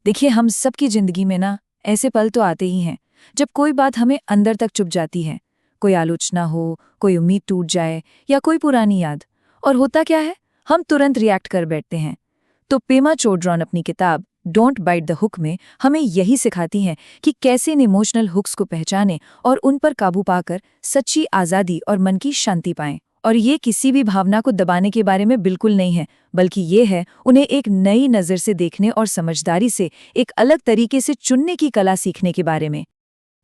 देखिए, हम सबकी जिंदगी में ना ऐसे पल तो आते ही हैं जब कोई बात हमें अंदर तक चुभ जाती है। कोई आलोचना हो, कोई उम्मीद टूट जाए या कोई पुरानी याद। और होता क्या है, हम तुरंत रिएक्ट कर बैठते हैं। तो पेमा चोडरॉन अपनी किताब डोंट बाइट द हुक में हमें यही सिखाती हैं कि कैसे इन इमोशनल हुक्स को पहचानें और उन पर काबू पाकर सच्ची आज़ादी और मन की शांति पाएं। और ये किसी भी भावना को दबाने के बारे में बिल्कुल नहीं है, बल्कि ये है उन्हें एक नई नज़र से देखने और समझदारी से एक अलग तरीके से चुनने की कला सीखने के बारे में।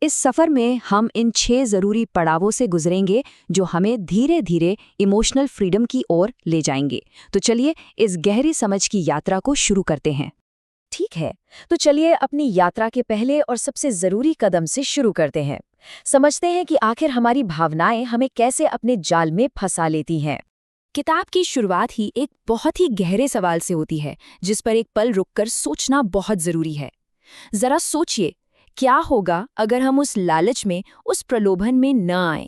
इस सफर में हम इन 6 जरूरी पड़ावों से गुजरेंगे जो हमें धीरे धीरे इमोशनल फ्रीडम की ओर ले जाएंगे। तो चलिए इस गहरी समझ की यात्रा को शुरू करते हैं। ठीक है, तो चलिए अपनी यात्रा के पहले और सबसे जरूरी कदम से शुरू करते हैं। समझते हैं कि आखिर हमारी भावनाएं हमें कैसे अपने जाल में फंसा लेती हैं। किताब की शुरुआत ही एक बहुत ही गहरे सवाल से होती है, जिस पर एक पल रुककर सोचना बहुत जरूरी है। जरा सोचिए, क्या होगा अगर हम उस लालच में, उस प्रलोभन में न आए?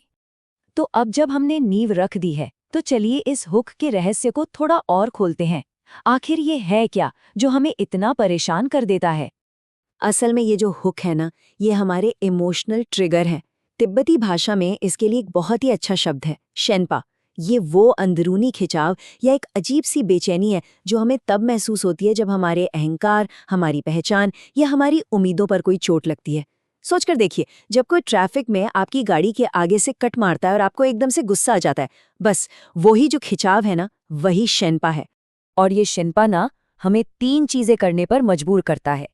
तो अब जब हमने नींव रख दी है, तो चलिए इस हुक के रहस्य को थोड़ा और खोलते हैं। आखिर ये है क्या जो हमें इतना परेशान कर देता है? असल में ये जो हुक है ना, ये हमारे इमोशनल ट्रिगर है। तिब्बती भाषा में इसके लिए एक बहुत ही अच्छा शब्द है, शेनपा। ये वो अंदरूनी खिंचाव या एक अजीब सी बेचैनी है जो हमें तब महसूस होती है जब हमारे अहंकार, हमारी पहचान या हमारी उम्मीदों पर कोई चोट लगती है। सोचकर देखिए, जब कोई ट्रैफिक में आपकी गाड़ी के आगे से कट मारता है और आपको एकदम से गुस्सा आ जाता है, बस वही जो खिंचाव है ना, वही शेनपा है। और ये शेनपा ना हमें 3 चीजें करने पर मजबूर करता है।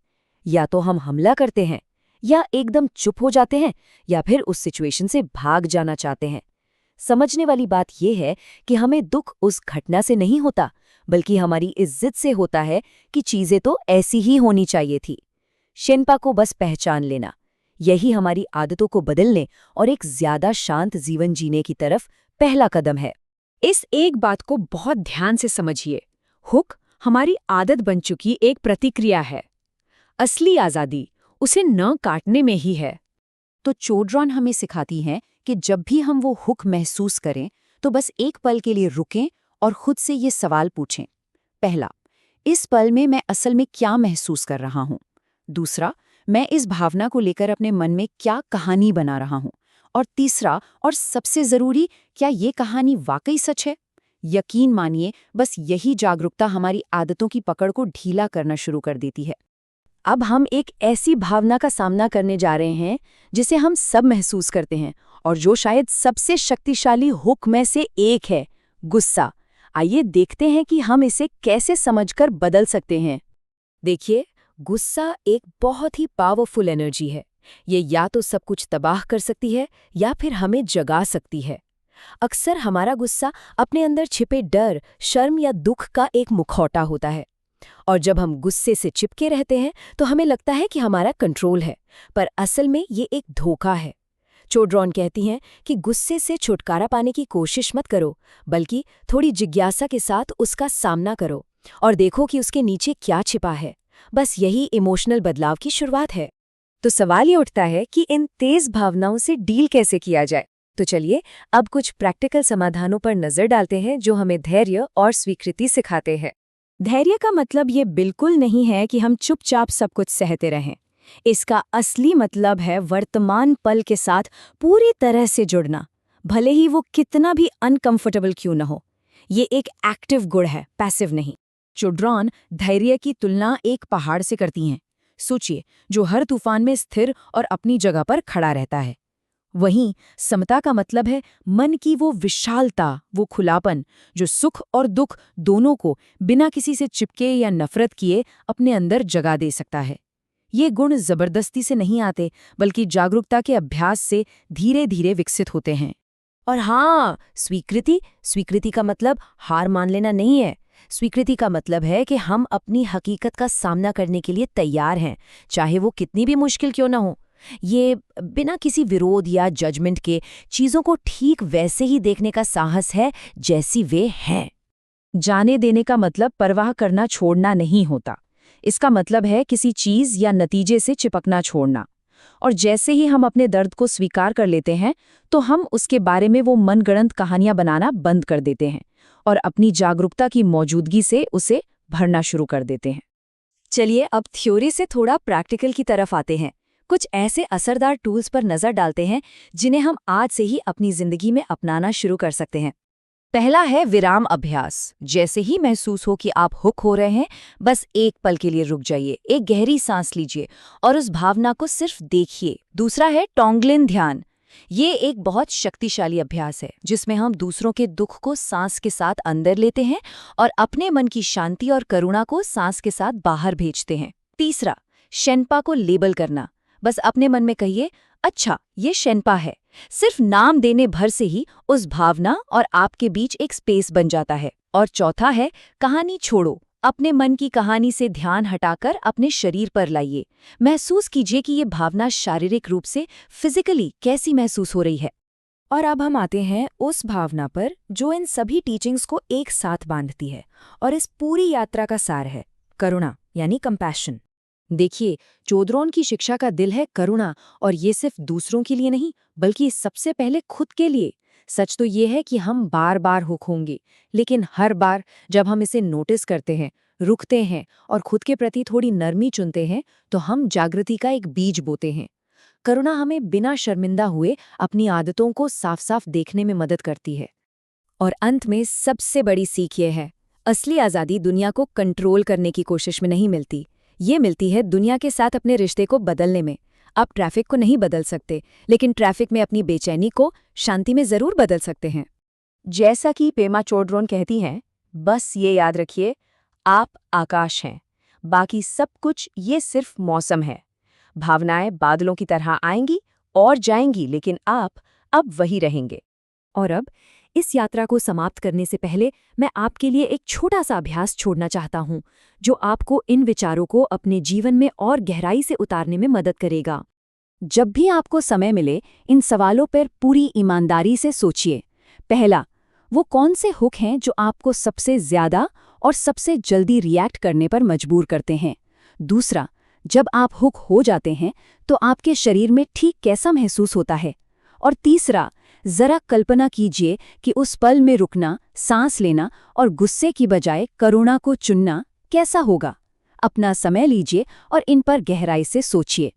या तो हम हमला करते हैं, या एकदम चुप हो जाते हैं, या फिर उस सिचुएशन से भाग जाना चाहते हैं। समझने वाली बात यह है कि हमें दुख उस घटना से नहीं होता, बल्कि हमारी इज्जत से होता है कि चीजें तो ऐसी ही होनी चाहिए थी। शेनपा को बस पहचान लेना, यही हमारी आदतों को बदलने और एक ज्यादा शांत जीवन जीने की तरफ पहला कदम है। इस एक बात को बहुत ध्यान से समझिए। हुक हमारी आदत बन चुकी एक प्रतिक्रिया है। असली आजादी उसे न काटने में ही है। तो चोडरॉन हमें सिखाती हैं कि जब भी हम वो हुक महसूस करें, तो बस एक पल के लिए रुकें और खुद से ये सवाल पूछें। पहला, इस पल में मैं असल में क्या महसूस कर रहा हूँ? दूसरा, मैं इस भावना को लेकर अपने मन में क्या कहानी बना रहा हूँ? और तीसरा और सबसे जरूरी, क्या ये कहानी वाकई सच है? यकीन मानिए, बस यही जागरूकता हमारी आदतों की पकड़ को ढीला करना शुरू कर देती है। अब हम एक ऐसी भावना का सामना करने जा रहे हैं जिसे हम सब महसूस करते हैं और जो शायद सबसे शक्तिशाली हुक में से एक है, गुस्सा। आइए देखते हैं कि हम इसे कैसे समझकर बदल सकते हैं। देखिए, गुस्सा एक बहुत ही पावरफुल एनर्जी है। ये या तो सब कुछ तबाह कर सकती है या फिर हमें जगा सकती है। अक्सर हमारा गुस्सा अपने अंदर छिपे डर, शर्म या दुख का एक मुखौटा होता है। और जब हम गुस्से से चिपके रहते हैं तो हमें लगता है कि हमारा कंट्रोल है, पर असल में ये एक धोखा है। चोडरॉन कहती हैं कि गुस्से से छुटकारा पाने की कोशिश मत करो, बल्कि थोड़ी जिज्ञासा के साथ उसका सामना करो और देखो कि उसके नीचे क्या छिपा है। बस यही इमोशनल बदलाव की शुरुआत है। तो सवाल ये उठता है कि इन तेज भावनाओं से डील कैसे किया जाए। तो चलिए अब कुछ प्रैक्टिकल समाधानों पर नजर डालते हैं जो हमें धैर्य और स्वीकृति सिखाते हैं। धैर्य का मतलब ये बिल्कुल नहीं है कि हम चुपचाप सब कुछ सहते रहें। इसका असली मतलब है वर्तमान पल के साथ पूरी तरह से जुड़ना, भले ही वो कितना भी अनकंफर्टेबल क्यों न हो। ये एक एक्टिव गुण है, पैसिव नहीं। चोडरॉन धैर्य की तुलना एक पहाड़ से करती हैं। सोचिए, जो हर तूफान में स्थिर और अपनी जगह पर खड़ा रहता है। वहीं समता का मतलब है मन की वो विशालता, वो खुलापन जो सुख और दुख दोनों को बिना किसी से चिपके या नफरत किए अपने अंदर जगा दे सकता है। ये गुण जबरदस्ती से नहीं आते, बल्कि जागरूकता के अभ्यास से धीरे धीरे विकसित होते हैं। और हाँ, स्वीकृति का मतलब हार मान लेना नहीं है। स्वीकृति का मतलब है कि हम अपनी हकीकत का सामना करने के लिए तैयार हैं, चाहे वो कितनी भी मुश्किल क्यों ना हो। ये बिना किसी विरोध या जजमेंट के चीजों को ठीक वैसे ही देखने का साहस है जैसी वे हैं। जाने देने का मतलब परवाह करना छोड़ना नहीं होता। इसका मतलब है किसी चीज या नतीजे से चिपकना छोड़ना। और जैसे ही हम अपने दर्द को स्वीकार कर लेते हैं, तो हम उसके बारे में वो मनगढ़ंत कहानियां बनाना बंद कर देते हैं और अपनी जागरूकता की मौजूदगी से उसे भरना शुरू कर देते हैं। चलिए अब थ्योरी से थोड़ा प्रैक्टिकल की तरफ आते हैं। कुछ ऐसे असरदार टूल्स पर नज़र डालते हैं जिन्हें हम आज से ही अपनी जिंदगी में अपनाना शुरू कर सकते हैं। पहला है विराम अभ्यास। जैसे ही महसूस हो कि आप हुक हो रहे हैं, बस एक पल के लिए रुक जाइए, एक गहरी सांस लीजिए और उस भावना को सिर्फ देखिए। दूसरा है टोंगलिन ध्यान। ये एक बहुत शक्तिशाली अभ्यास है जिसमें हम दूसरों के दुख को सांस के साथ अंदर लेते हैं और अपने मन की शांति और करुणा को सांस के साथ बाहर भेजते हैं। तीसरा, शेनपा को लेबल करना। बस अपने मन में कहिए, अच्छा ये शेनपा है। सिर्फ नाम देने भर से ही उस भावना और आपके बीच एक स्पेस बन जाता है। और चौथा है कहानी छोड़ो। अपने मन की कहानी से ध्यान हटाकर अपने शरीर पर लाइए। महसूस कीजिए कि ये भावना शारीरिक रूप से फिजिकली कैसी महसूस हो रही है। और अब हम आते हैं उस भावना पर जो इन सभी टीचिंग्स को एक साथ बांधती है और इस पूरी यात्रा का सार है, करुणा यानी कंपैशन। देखिए, चोदरोन की शिक्षा का दिल है करुणा, और ये सिर्फ दूसरों के लिए नहीं बल्कि सबसे पहले खुद के लिए। सच तो ये है कि हम बार बार हुक होंगे, लेकिन हर बार जब हम इसे नोटिस करते हैं, रुकते हैं और खुद के प्रति थोड़ी नरमी चुनते हैं, तो हम जागृति का एक बीज बोते हैं। करुणा हमें बिना शर्मिंदा हुए अपनी आदतों को साफ साफ देखने में मदद करती है। और अंत में सबसे बड़ी सीख ये है, असली आज़ादी दुनिया को कंट्रोल करने की कोशिश में नहीं मिलती, ये मिलती है दुनिया के साथ अपने रिश्ते को बदलने में। आप ट्रैफिक को नहीं बदल सकते, लेकिन ट्रैफिक में अपनी बेचैनी को शांति में जरूर बदल सकते हैं। जैसा कि पेमा चोडरोन कहती हैं, बस ये याद रखिए, आप आकाश हैं, बाकी सब कुछ ये सिर्फ मौसम है। भावनाएं बादलों की तरह आएंगी और जाएंगी, लेकिन आप अब वही रहेंगे। और अब इस यात्रा को समाप्त करने से पहले मैं आपके लिए एक छोटा सा अभ्यास छोड़ना चाहता हूं, जो आपको इन विचारों को अपने जीवन में और गहराई से उतारने में मदद करेगा। जब भी आपको समय मिले, इन सवालों पर पूरी ईमानदारी से सोचिए। पहला, वो कौन से हुक हैं जो आपको सबसे ज्यादा और सबसे जल्दी रिएक्ट करने पर मजबूर करते हैं? दूसरा, जब आप हुक हो जाते हैं तो आपके शरीर में ठीक कैसा महसूस होता है? और तीसरा, जरा कल्पना कीजिए कि उस पल में रुकना, सांस लेना और गुस्से की बजाय करुणा को चुनना कैसा होगा। अपना समय लीजिए और इन पर गहराई से सोचिए।